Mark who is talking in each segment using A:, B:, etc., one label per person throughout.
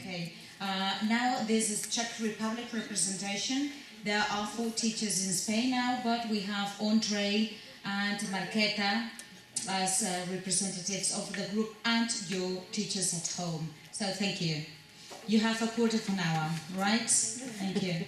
A: Okay. Now this is Czech Republic representation. There are 4 teachers in Spain now, but we have Andre and Marketa as representatives of the group and your teachers at home. So thank you. You have a quarter of an hour, right? Thank you.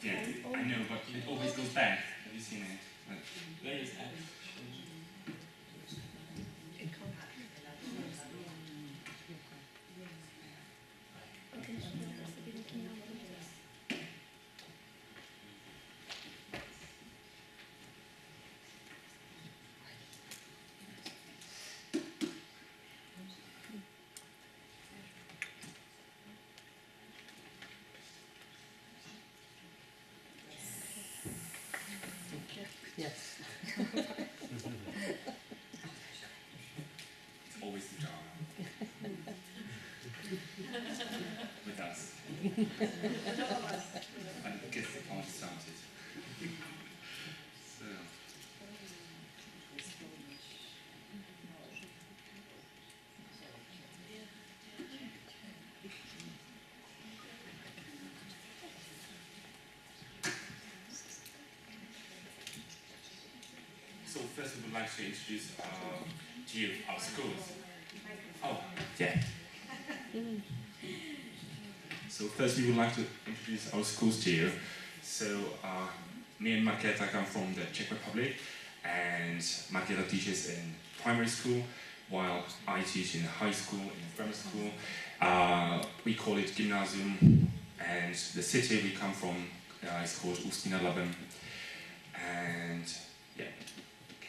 B: Yeah, I know, but it always goes back. Have you seen it? Where is that?
C: Yes.
B: It's always the drama. With us. I guess the party started. So. So first we would like to introduce to you our schools. Oh, yeah. So first we would like to introduce our schools to you. So me and Marketa come from the Czech Republic, and Marketa teaches in primary school, while I teach in high school, in grammar school. We call it gymnasium, and the city we come from is called Ústí nad Labem. And yeah.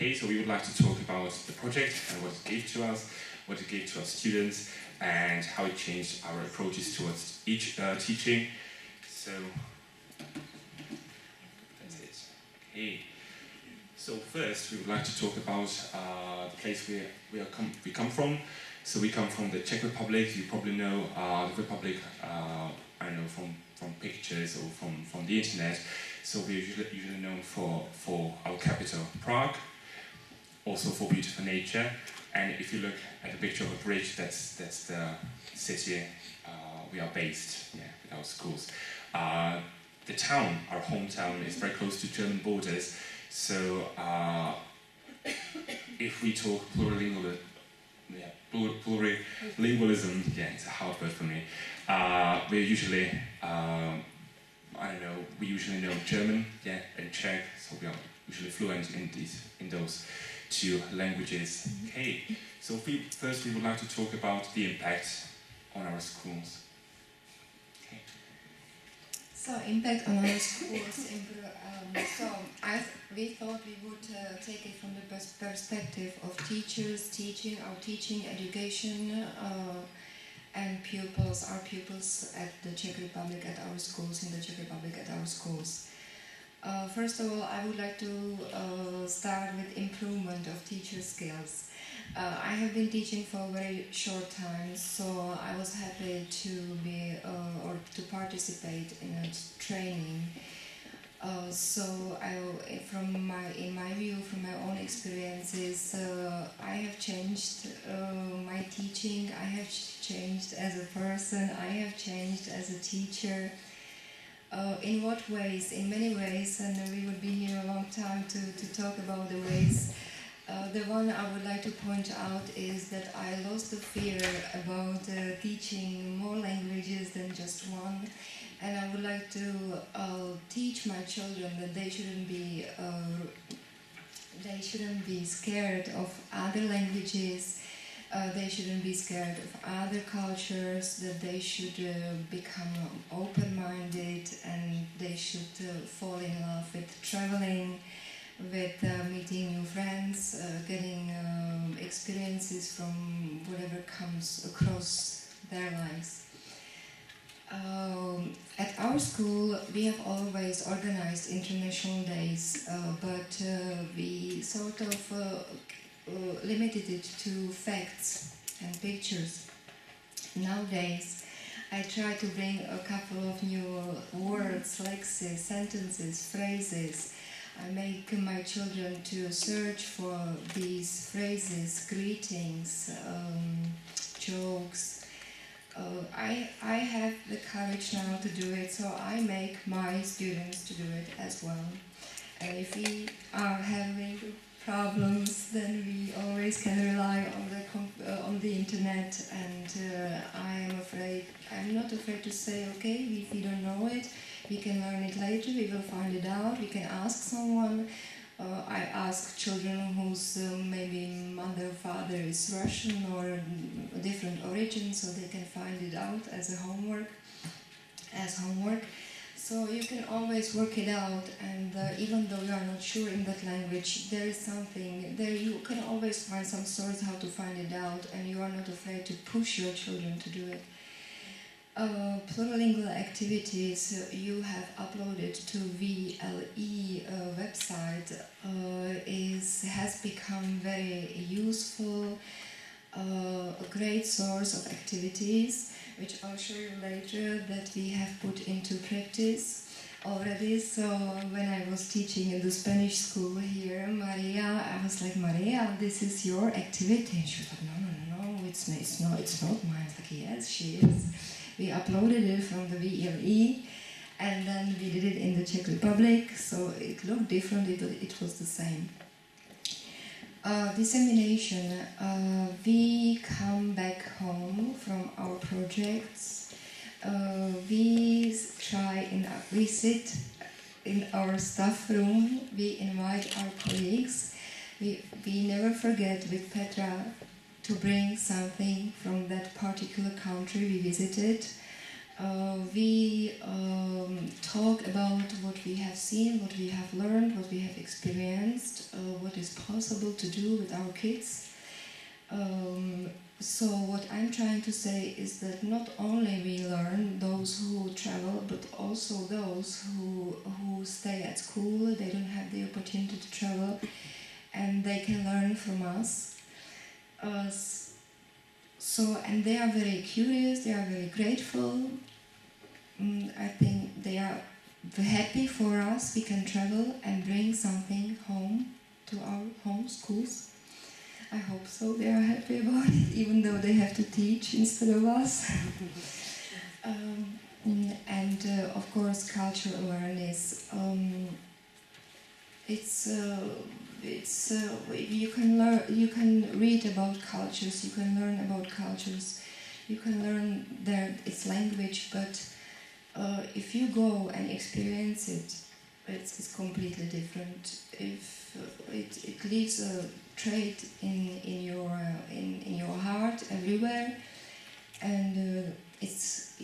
B: Okay, so we would like to talk about the project and what it gave to us, what it gave to our students, and how it changed our approaches towards each teaching. So that's it. Okay. So first, we would like to talk about the place we come from. So we come from the Czech Republic. You probably know the Republic. I don't know, from pictures or from the internet. So we're usually known for our capital, Prague. Also for beautiful nature, and if you look at a picture of a bridge, that's the city we are based, yeah, with our schools. The town, our hometown, is very close to German borders, so if we talk plurilingualism, yeah, it's a hard word for me. We're usually, we usually know German, yeah, and Czech, so we are usually fluent in those 2 languages. Okay, so first we would like to talk about the impact on our schools. Okay.
D: So impact on our schools. We thought we would take it from the perspective of teachers, our teaching, education, and pupils, our pupils at the Czech Republic, at our schools, in the Czech Republic, at our schools. First of all, I would like to start with improvement of teacher skills. I have been teaching for a very short time, so I was happy to be or to participate in a training. In my view, from my own experiences, I have changed my teaching. I have changed as a person. I have changed as a teacher. In what ways? In many ways, and we would be here a long time to talk about the ways. The one I would like to point out is that I lost the fear about teaching more languages than just one, And I would like to teach my children that they shouldn't be scared of other languages. They shouldn't be scared of other cultures. That they should become open-minded, and they should fall in love with traveling, with meeting new friends, getting experiences from whatever comes across their lives. At our school, we have always organized international days, but we sort of limited it to facts and pictures. Nowadays, I try to bring a couple of new words, lexes, sentences, phrases. I make my children to search for these phrases, greetings, jokes. I have the courage now to do it, so I make my students to do it as well. And if we are having problems, then we always can rely on the internet. And I'm not afraid to say, okay, if we don't know it, we can learn it later, we will find it out, we can ask someone. I ask children whose maybe mother or father is Russian or a different origin, so they can find it out as homework. So you can always work it out, and even though you are not sure in that language, there is something there. You can always find some source how to find it out, and you are not afraid to push your children to do it. Plurilingual activities you have uploaded to VLE website has become very useful, a great source of activities, which I'll show you later, that we have put into practice already. So when I was teaching in the Spanish school here, Maria, I was like, Maria, this is your activity. And she was like, no, it's not mine. I was like, yes, she is. We uploaded it from the VLE, and then we did it in the Czech Republic, so it looked different, it was the same. Dissemination. We come back home from our projects. We sit in our staff room, we invite our colleagues. We never forget with Petra to bring something from that particular country we visited. We talk about what we have seen, what we have learned, what we have experienced, what is possible to do with our kids. So what I'm trying to say is that not only we learn, those who travel, but also those who stay at school, they don't have the opportunity to travel, and they can learn from us. And they are very curious, they are very grateful. I think they are happy for us. We can travel and bring something home to our home schools. I hope so. They are happy about it, even though they have to teach instead of us. Of course, cultural awareness. You can read about cultures, you can learn about cultures, you can learn its language, but if you go and experience it, it's completely different. If it leaves a trait in your heart everywhere, and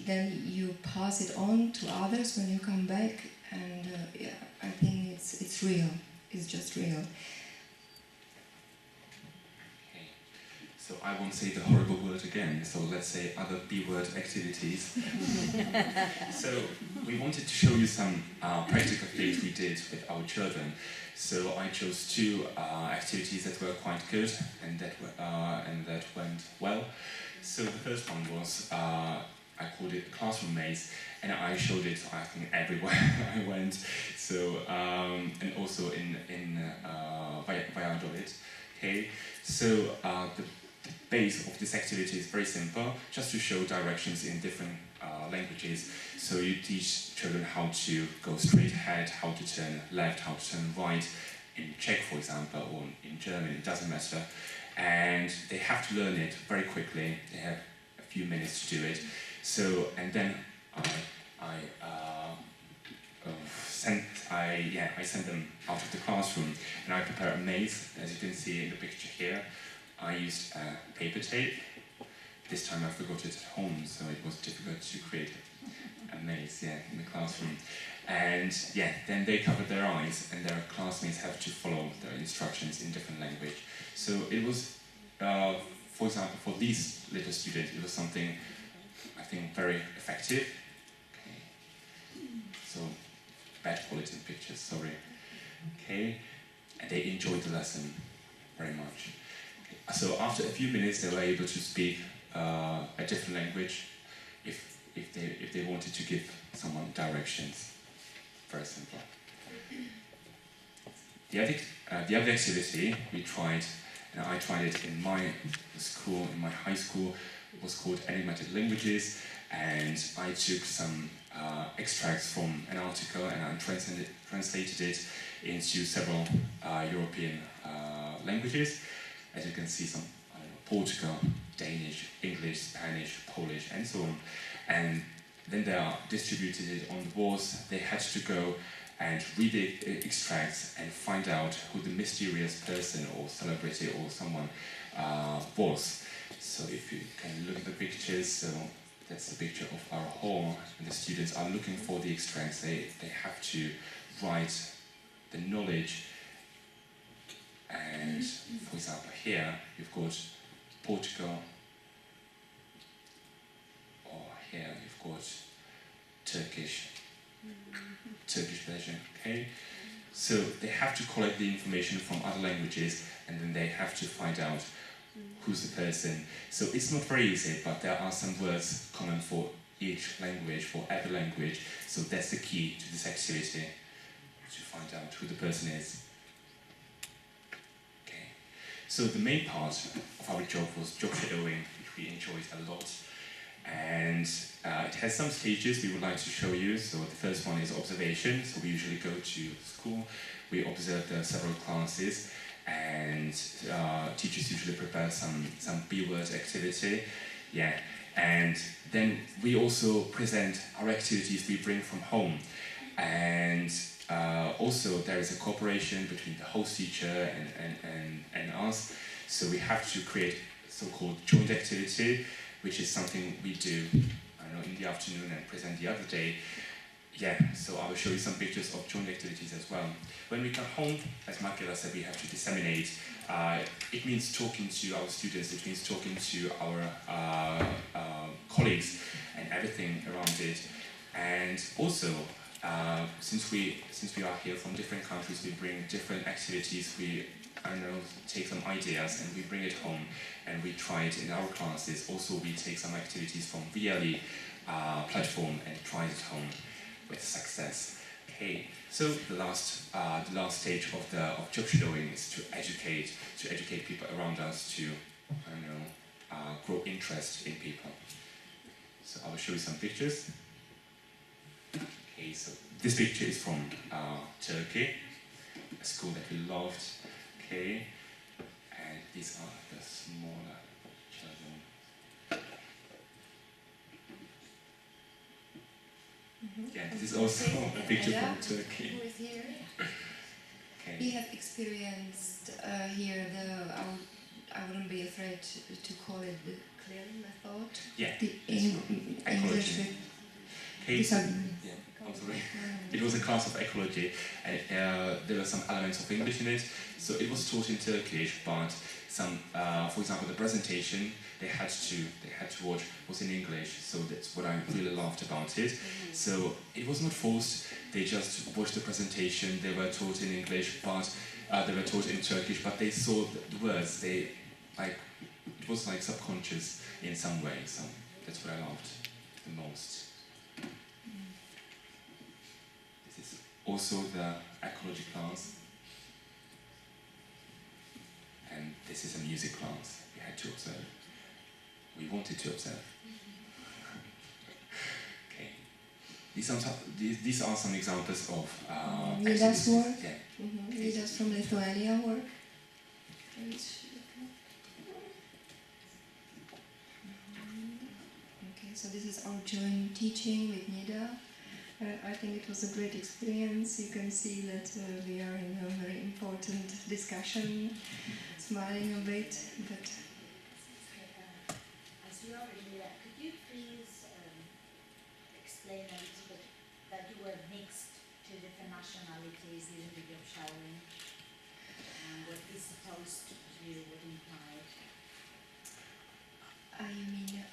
D: then you pass it on to others when you come back, and I think it's real. Is just real.
B: Okay. So I won't say the horrible word again, so let's say other B-word activities. So we wanted to show you some practical things we did with our children. So I chose two activities that were quite good and that went well. So the first one was, I called it Classroom Maze, and I showed it, I think, everywhere I went. So, and also in Valladolid. Okay, so the base of this activity is very simple, just to show directions in different languages. So you teach children how to go straight ahead, how to turn left, how to turn right, in Czech, for example, or in German, it doesn't matter. And they have to learn it very quickly. They have a few minutes to do it. So, and then I sent them out of the classroom, and I prepared a maze. As you can see in the picture here, I used paper tape. This time I forgot it at home, so it was difficult to create a maze, in the classroom. And then they covered their eyes, and their classmates have to follow their instructions in different language. So it was, for example, for these little students, it was something I think very effective. Okay. So bad quality pictures, sorry. Okay, and they enjoyed the lesson very much. Okay. So after a few minutes, they were able to speak a different language if they wanted to give someone directions. Very simple. The other activity we tried, and I tried it in my school, in my high school, was called Enigmatic Languages, and I took some extracts from an article and I translated it into several European languages. As you can see, some Portugal, Danish, English, Spanish, Polish, and so on. And then they are distributed on the walls. They had to go and read the extracts and find out who the mysterious person or celebrity or someone was. So if you can look at the pictures, so that's the picture of our hall, and the students are looking for the extracts. They have to write the knowledge, and for example here you've got Portugal, or here you've got Turkish version, okay? So they have to collect the information from other languages, and then they have to find out who's the person. So it's not very easy, but there are some words common for each language, for every language. So that's the key to this activity, to find out who the person is. Okay. So the main part of our job was job shadowing, which we enjoyed a lot. And it has some stages we would like to show you. So the first one is observation. So we usually go to school, we observe the several classes, and teachers usually prepare some B-word activity. And then we also present our activities we bring from home. And also there is a cooperation between the host teacher and us. So we have to create so-called joint activity, which is something we do, I don't know, in the afternoon and present the other day. So I will show you some pictures of joint activities as well. When we come home, as Markela said, we have to disseminate. It means talking to our students, it means talking to our colleagues and everything around it. And also, since we are here from different countries, we bring different activities. We, take some ideas and we bring it home and we try it in our classes. Also, we take some activities from VLE platform and try it at home with success. Okay, so the last stage of job shadowing is to educate people around us, to grow interest in people. So I will show you some pictures. Okay, so this picture is from Turkey, a school that we loved. Okay, and these are the smaller children. This is also a picture from Turkey.
D: Who is here?
B: Okay.
D: We have experienced here I wouldn't be afraid to call it the clearing method. The English with
B: I'm sorry. It was a class of ecology, and there were some elements of English in it. So it was taught in Turkish, but some, for example, the presentation they had to watch was in English. So that's what I really loved about it. So it was not forced. They just watched the presentation. They were taught in English, but they were taught in Turkish. But they saw the words. It was like subconscious in some way. So that's what I loved the most. Also the ecology class, and this is a music class we had to observe. We wanted to observe. Okay, these are some examples of
D: Nida's work.
B: Yeah.
D: Nida's from Lithuania work. Okay, so this is our joint teaching with Nida. I think it was a great experience. You can see that we are in a very important discussion, smiling a bit, but
C: as you already could you please explain a little bit that you were mixed to different nationalities during the job shadowing and what is supposed to would imply?
D: you mean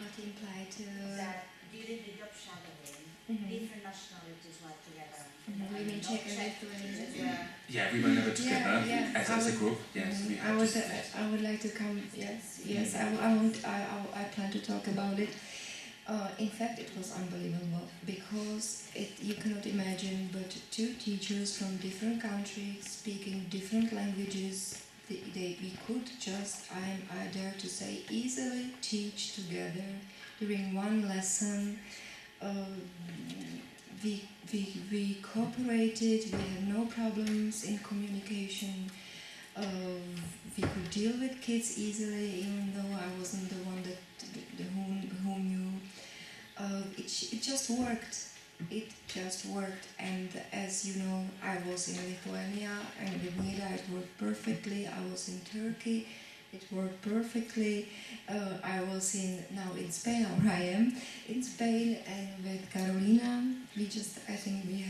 D: what implied
C: That during the job shadowing, different nationalities were together.
D: we mean Czech and Lithuanian.
B: Yeah, we were never together as a group. Yes, we had to split.
D: I would like to come. Yes. I plan to talk about it. In fact, it was unbelievable because you cannot imagine, but two teachers from different countries speaking different languages. We could just, I dare to say, easily teach together during one lesson. We cooperated. We had no problems in communication. We could deal with kids easily, even though I wasn't the one whom you. It just worked. It just worked, and as you know, I was in Lithuania, and with Nida it worked perfectly. I was in Turkey, it worked perfectly. I was now in Spain, or I am in Spain, and with Carolina, I think we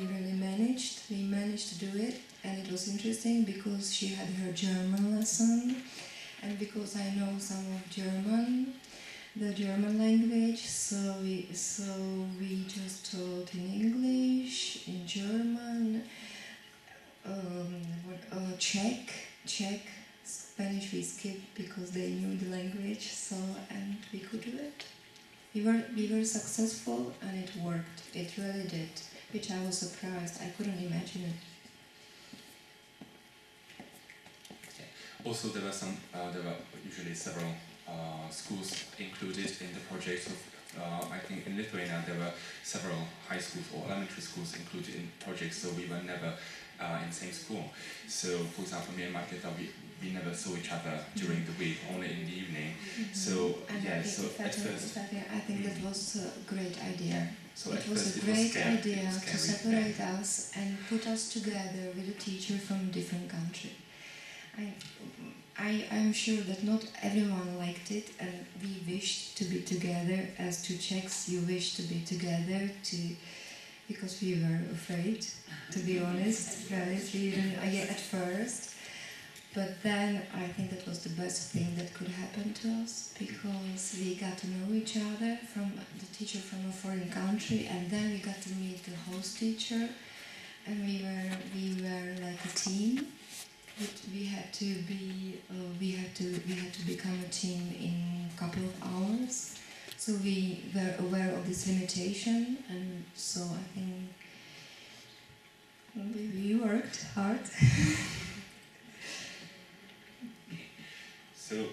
D: really managed. We managed to do it, and it was interesting because she had her German lesson, and because I know some of the German language, so we just taught in English, in German, Czech, Spanish we skipped because they knew the language, and we could do it. We were successful, and it worked. It really did, which I was surprised. I couldn't imagine it.
B: Also, there were usually several schools included in the project. So, I think in Lithuania there were several high schools or elementary schools included in projects, so we were never in the same school. So, for example, me and Marketa, we never saw each other during the week, only in the evening. So, at first...
D: I think that was a great idea.
B: So
D: it was a great idea to separate us and put us together with a teacher from a different country. I'm sure that not everyone liked it, and we wished to be together. As two Czechs, you wish to be together because we were afraid, to be honest. Right? We didn't at first, but then I think that was the best thing that could happen to us because we got to know each other from the teacher from a foreign country, and then we got to meet the host teacher, and we were like a team. We had to become a team in a couple of hours. So we were aware of this limitation, and so I think we worked hard.
B: So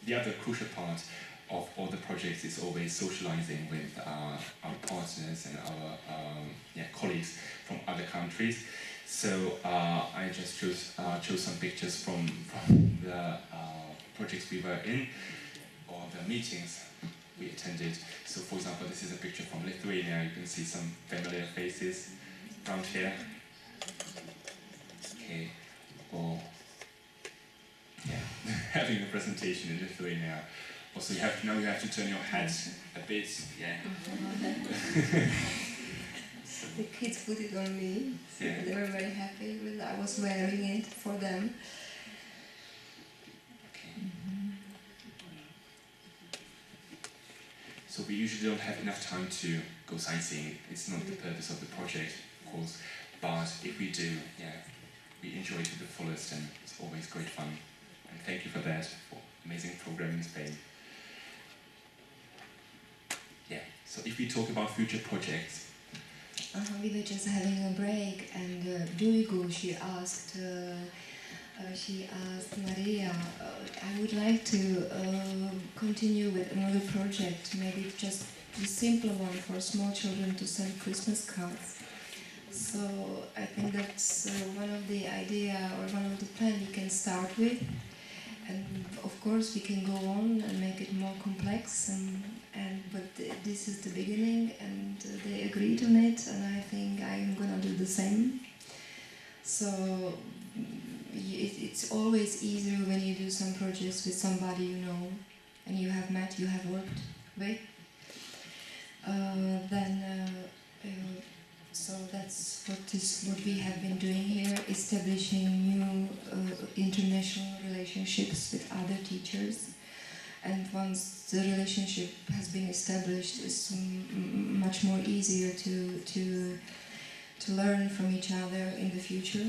B: the other crucial part of all the projects is always socializing with our partners and our colleagues from other countries. So I just chose some pictures from the projects we were in, or the meetings we attended. So for example, this is a picture from Lithuania. You can see some familiar faces around here. Okay, or having a presentation in Lithuania. Also, you have to turn your head a bit.
D: The kids put it on me, so they were very happy with I was wearing it for them.
B: Okay. So we usually don't have enough time to go sightseeing. It's not the purpose of the project, of course, but if we do, we enjoy it to the fullest, and it's always great fun. And thank you for that, for amazing program in Spain. So if we talk about future projects,
D: we were just having a break, and Duigu, she asked Maria, I would like to continue with another project, maybe just a simple one for small children to send Christmas cards. So I think that's one of the idea or one of the plan we can start with, And of course we can go on and make it more complex, but this is the beginning, and they agreed on it, and I think I am gonna do the same. So it's always easier when you do some projects with somebody you know and you have met, you have worked with. So that's what we have been doing here, establishing new international relationships with other teachers. And once the relationship has been established, it's much more easier to learn from each other in the future.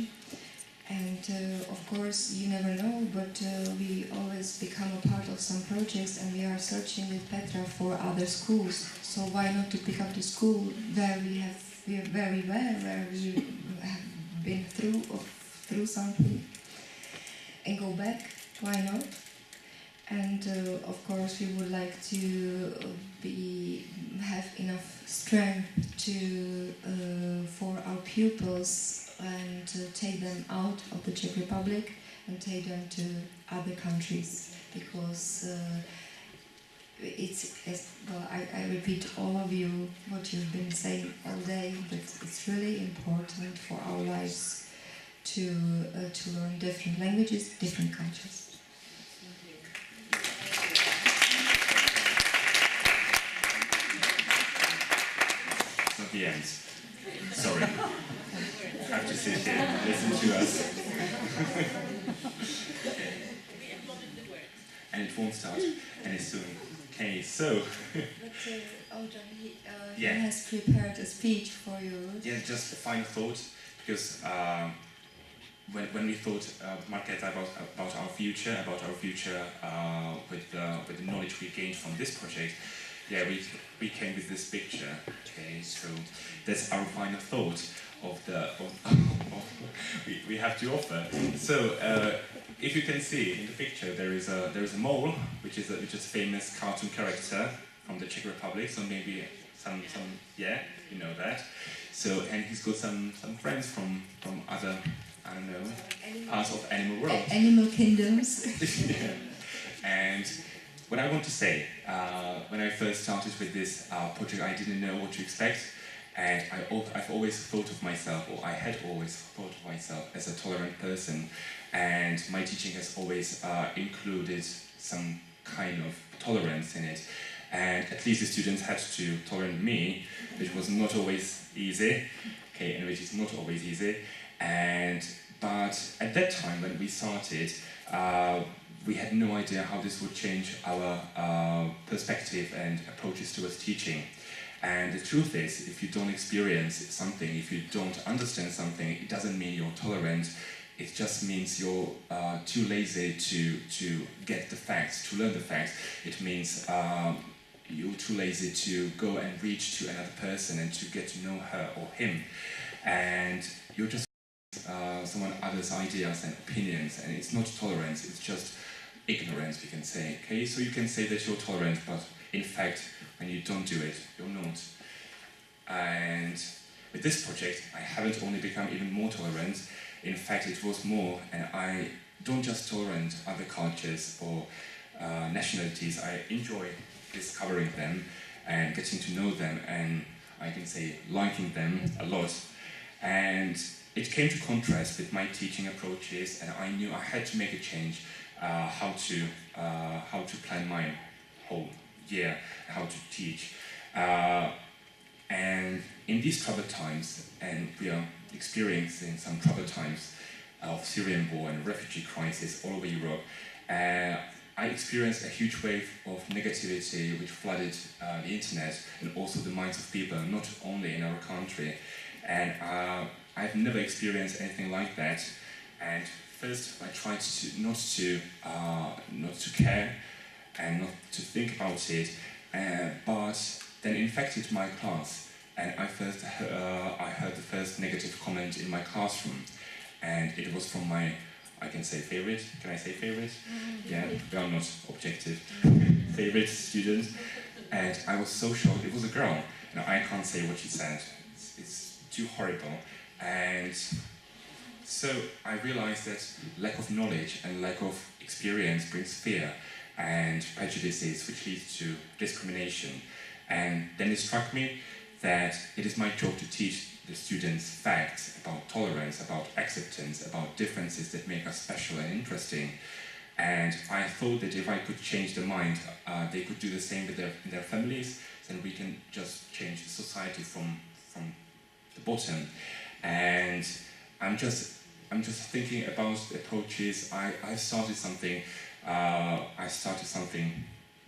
D: And of course, you never know, but we always become a part of some projects, and we are searching with Petra for other schools. So why not to pick up the school where we are very well, where we have been through something, and go back? Why not? And of course, we would like to have enough strength for our pupils and take them out of the Czech Republic and take them to other countries, because I repeat all of you what you've been saying all day, but it's really important for our lives to learn different languages, different cultures.
B: It's not the end. Sorry. I have to sit here and listen to us. Okay. And it won't start any soon. Okay, so...
D: He has prepared a speech for you.
B: Yeah, just a final thought, because when we thought, Marketa, about our future with the knowledge we gained from this project, yeah, we came with this picture. Okay, so that's our final thought we have to offer. So if you can see in the picture, there is a mole, which is a famous cartoon character from the Czech Republic. So maybe some you know that. So, and he's got some friends from other, I don't know, parts of animal world.
D: Animal kingdoms.
B: Yeah. And what I want to say, when I first started with this project, I didn't know what to expect. And I've always thought of myself, or I had always thought of myself as a tolerant person. And my teaching has always included some kind of tolerance in it. And at least the students had to tolerate me, which was not always easy, okay, and which is not always easy. But at that time when we started, we had no idea how this would change our perspective and approaches towards teaching. And the truth is, if you don't experience something, if you don't understand something, it doesn't mean you're tolerant. It just means you're too lazy to get the facts, to learn the facts. It means you're too lazy to go and reach to another person and to get to know her or him. And you're just someone else's ideas and opinions, and it's not tolerance, it's just ignorance, we can say. Okay, so you can say that you're tolerant, but in fact, when you don't do it, you're not. And with this project, I haven't only become even more tolerant. In fact, it was more, and I don't just tolerate other cultures or nationalities. I enjoy discovering them and getting to know them, and I can say liking them a lot. And it came to contrast with my teaching approaches, and I knew I had to make a change, how to plan my whole year, how to teach. And in these troubled times, and we are experiencing some troubled times of Syrian war and refugee crisis all over Europe, I experienced a huge wave of negativity which flooded the internet and also the minds of people, not only in our country. And I've never experienced anything like that. And first, I tried not to care and not to think about it, but then infected my class. And I heard the first negative comment in my classroom, and it was from my, I can say favorite. Can I say favorite? Yeah, we are not objective. Favorite student, and I was so shocked. It was a girl, and I can't say what she said. It's too horrible, and so I realized that lack of knowledge and lack of experience brings fear and prejudices, which leads to discrimination. And then it struck me that it is my job to teach the students facts about tolerance, about acceptance, about differences that make us special and interesting. And I thought that if I could change their mind, they could do the same with their families, then we can just change the society from the bottom. And I'm just thinking about the approaches. I started something.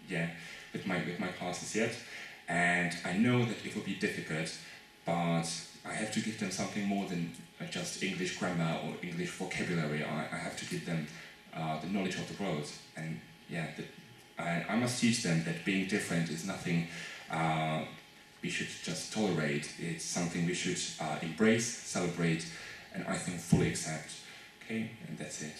B: Yeah, with my classes yet, and I know that it will be difficult, but I have to give them something more than just English grammar or English vocabulary. I have to give them the knowledge of the world, and yeah, I must teach them that being different is nothing we should just tolerate. It's something we should embrace, celebrate, and I think fully accept. Okay, and that's it.